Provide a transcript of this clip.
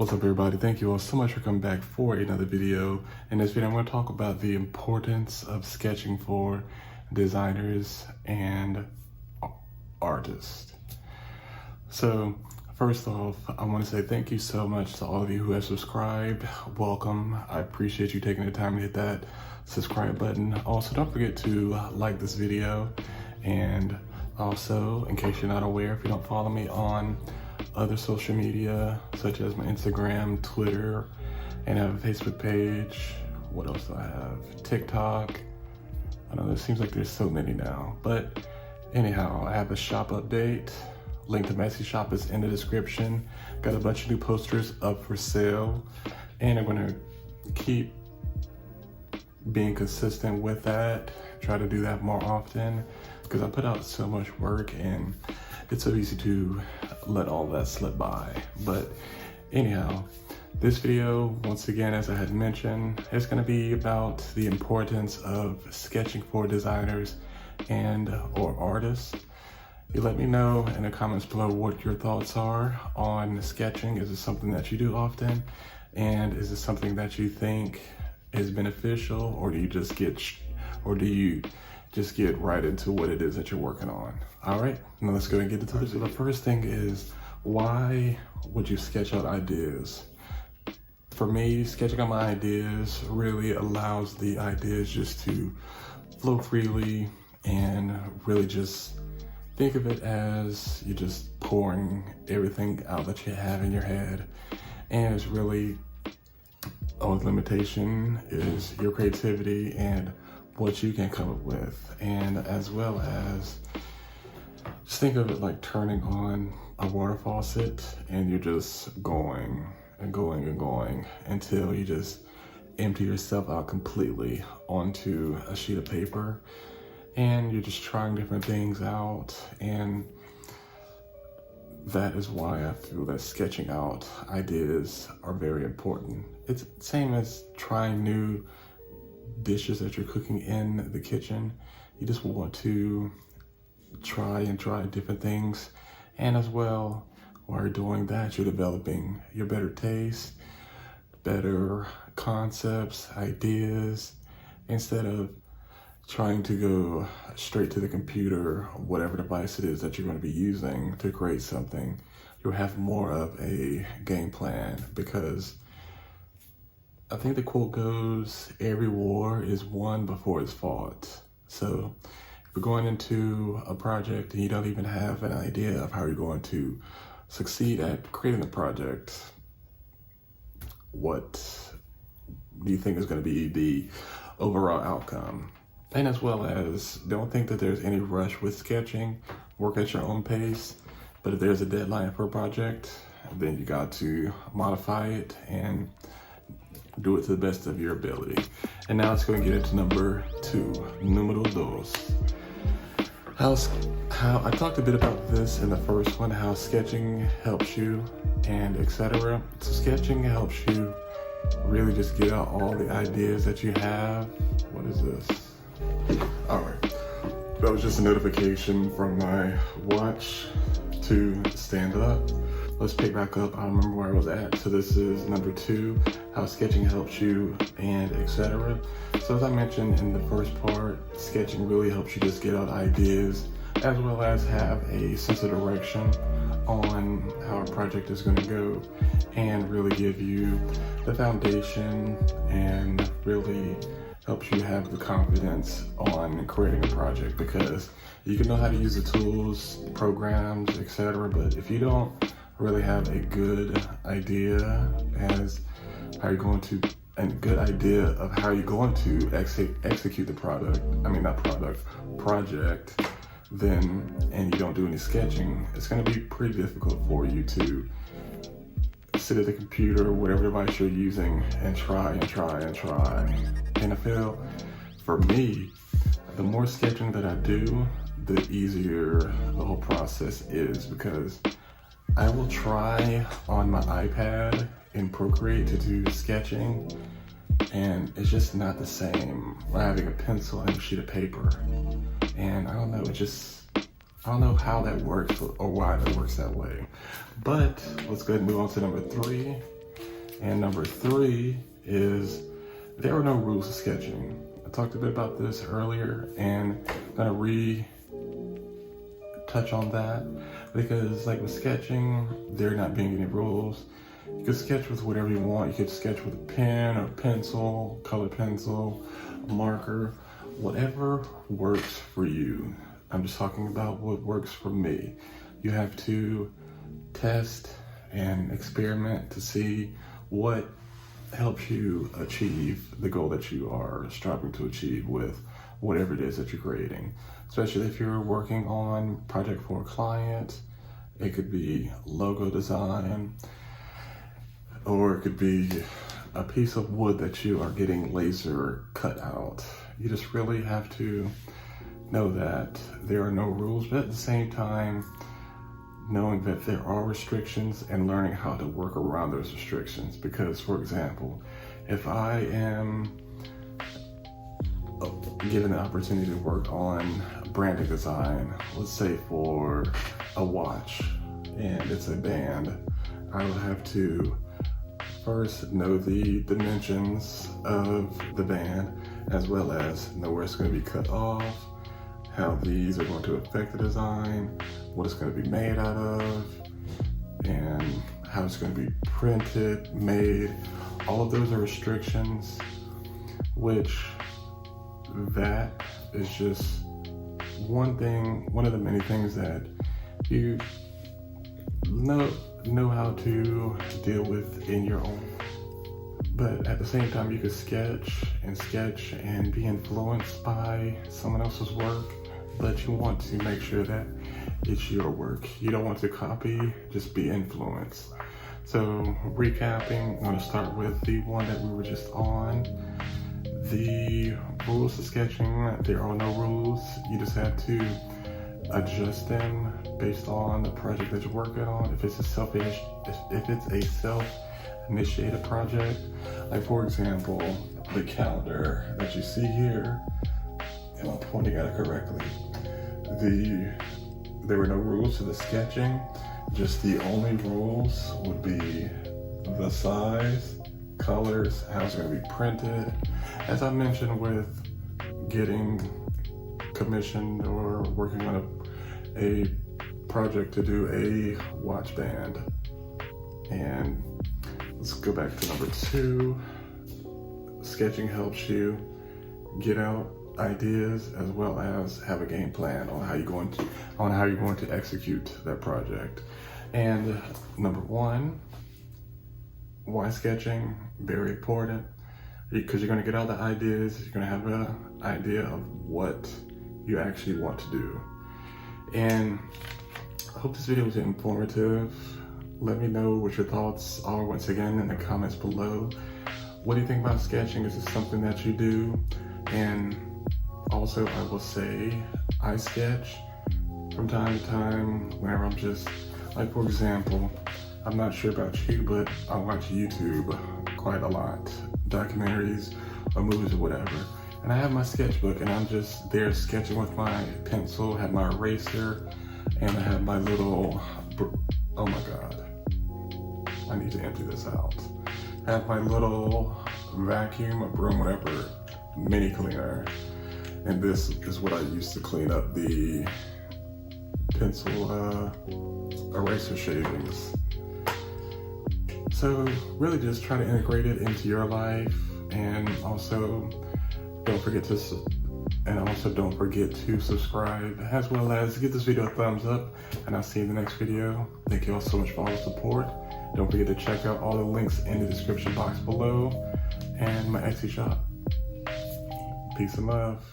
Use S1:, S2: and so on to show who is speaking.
S1: What's up, everybody? Thank you all so much for coming back for another video. In this video, I'm going to talk about the importance of sketching for designers and artists. So first off, I want to say thank you so much to all of you who have subscribed. Welcome. I appreciate you taking the time to hit that subscribe button. Also, don't forget to like this video. And also, in case you're not aware, if you don't follow me on other social media such as my Instagram, Twitter, and I have a Facebook page. What else do I have? TikTok. I know it seems like there's so many now, but anyhow, I have a shop update. Link to Messy Shop is in the description. Got a bunch of new posters up for sale, and I'm gonna keep being consistent with that. Try to do that more often because I put out so much work and it's so easy to let all that slip by. But anyhow, this video, once again, as I had mentioned, is going to be about the importance of sketching for designers and or artists. You let me know in the comments below what your thoughts are on sketching. Is it something that you do often? And is it something that you think is beneficial, or do you just get right into what it is that you're working on? All right, now let's go and get into this. So the first thing is, why would you sketch out ideas? For me, sketching out my ideas really allows the ideas just to flow freely and really just think of it as you're just pouring everything out that you have in your head. And it's really, only limitation is your creativity and what you can come up with. And as well as, just think of it like turning on a water faucet and you're just going and going and going until you just empty yourself out completely onto a sheet of paper. And you're just trying different things out. And that is why I feel that sketching out ideas are very important. It's the same as trying new dishes that you're cooking in the kitchen. You just want to try different things, and as well, while you're doing that, you're developing your better taste, better concepts, ideas, instead of trying to go straight to the computer, whatever device it is that you're going to be using to create something. You'll have more of a game plan, because I think the quote goes, every war is won before it's fought. So if you're going into a project and you don't even have an idea of how you're going to succeed at creating the project, what do you think is going to be the overall outcome? And as well as, don't think that there's any rush with sketching. Work at your own pace. But if there's a deadline for a project, then you got to modify it and do it to the best of your ability. And now let's go and get into number 2, número dos. How I talked a bit about this in the first one, how sketching helps you and etc. So sketching helps you really just get out all the ideas that you have. What is this? All right, that was just a notification from my watch to stand up. Let's pick back up. I remember where I was at. So this is number 2, how sketching helps you and etc. So as I mentioned in the first part, sketching really helps you just get out ideas, as well as have a sense of direction on how a project is going to go, and really give you the foundation and really helps you have the confidence on creating a project, because you can know how to use the tools, programs, etc. But if you don't really have a good idea as how you're going to, a good idea of how you're going to execute the project, then, and you don't do any sketching, it's going to be pretty difficult for you to sit at the computer, whatever device you're using, and try. And I feel, for me, the more sketching that I do, the easier the whole process is, because I will try on my iPad in Procreate to do sketching, and it's just not the same when having a pencil and a sheet of paper. And I don't know, I don't know how that works or why that works that way. But let's go ahead and move on to number 3. And number 3 is there are no rules to sketching. I talked a bit about this earlier, and I'm gonna touch on that, because like with sketching, there not being any rules. You could sketch with whatever you want. You could sketch with a pen or pencil, colored pencil, a marker, whatever works for you. I'm just talking about what works for me. You have to test and experiment to see what helps you achieve the goal that you are striving to achieve with whatever it is that you're creating. Especially if you're working on a project for a client, it could be logo design, or it could be a piece of wood that you are getting laser cut out. You just really have to know that there are no rules, but at the same time, knowing that there are restrictions and learning how to work around those restrictions. Because, for example, if I am given the opportunity to work on branding design, let's say for a watch, and it's a band, I will have to first know the dimensions of the band, as well as know where it's going to be cut off, how these are going to affect the design, what it's going to be made out of, and how it's going to be printed, made. All of those are restrictions, which that is just one of the many things that you know how to deal with in your own. But at the same time, you could sketch and be influenced by someone else's work, but you want to make sure that it's your work. You don't want to copy, just be influenced. So recapping, I'm going to start with the one that we were just on. The rules to sketching, there are no rules. You just have to adjust them based on the project that you're working on. If it's a self-initiated project, like for example, the calendar that you see here, and I'm pointing at it correctly, there were no rules to the sketching. Just the only rules would be the size, colors, how it's going to be printed. As I mentioned with getting commissioned or working on a project to do a watch band. And let's go back to number 2. Sketching helps you get out ideas as well as have a game plan on how you're going to execute that project. And number 1, why sketching? Very important, because you're going to get all the ideas. You're going to have an idea of what you actually want to do. And I hope this video was informative. Let me know what your thoughts are once again in the comments below. What do you think about sketching? Is this something that you do? And also, I will say I sketch from time to time whenever I'm just, like for example, I'm not sure about you, but I watch YouTube quite a lot, documentaries or movies or whatever. And I have my sketchbook and I'm just there sketching with my pencil, have my eraser, and I have my little, oh my God, I need to empty this out. I have my little vacuum or broom, whatever, mini cleaner. And this is what I use to clean up the pencil eraser shavings. So really just try to integrate it into your life, and also don't forget to subscribe, as well as give this video a thumbs up, and I'll see you in the next video. Thank you all so much for all the support. Don't forget to check out all the links in the description box below and my Etsy shop. Peace and love.